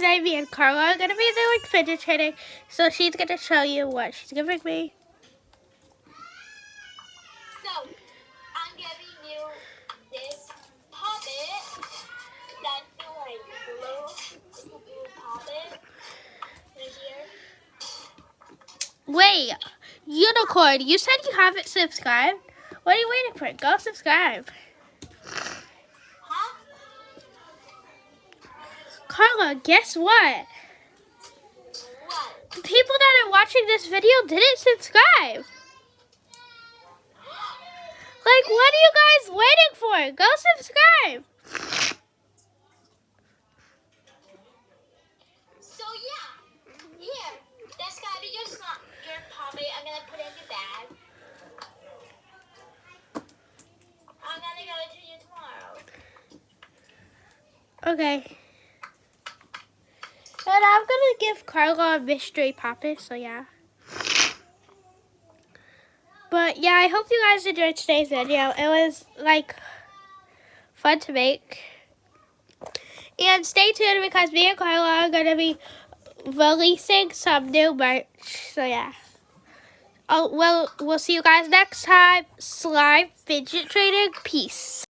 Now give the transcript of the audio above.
today me and Carla are going to be doing fidget trading. So she's going to show you what she's giving me. So, I'm giving you this puppet that's like blue. It's a blue puppet right here. Wait, Unicorn, you said you haven't subscribed? What are you waiting for? Go subscribe. Huh? Carla, guess what? What? The people that are watching this video didn't subscribe. Like, what are you guys waiting for? Go subscribe. So yeah, here. That's gotta be your puppet. I'm gonna put it in the bag. I'm gonna go to you tomorrow. Okay. And I'm gonna give Carla a mystery puppet, so yeah. But yeah, I hope you guys enjoyed today's video. It was like fun to make. And stay tuned because me and Carla are gonna be releasing some new merch. So yeah. Oh well, we'll see you guys next time. Slime fidget trading. Peace.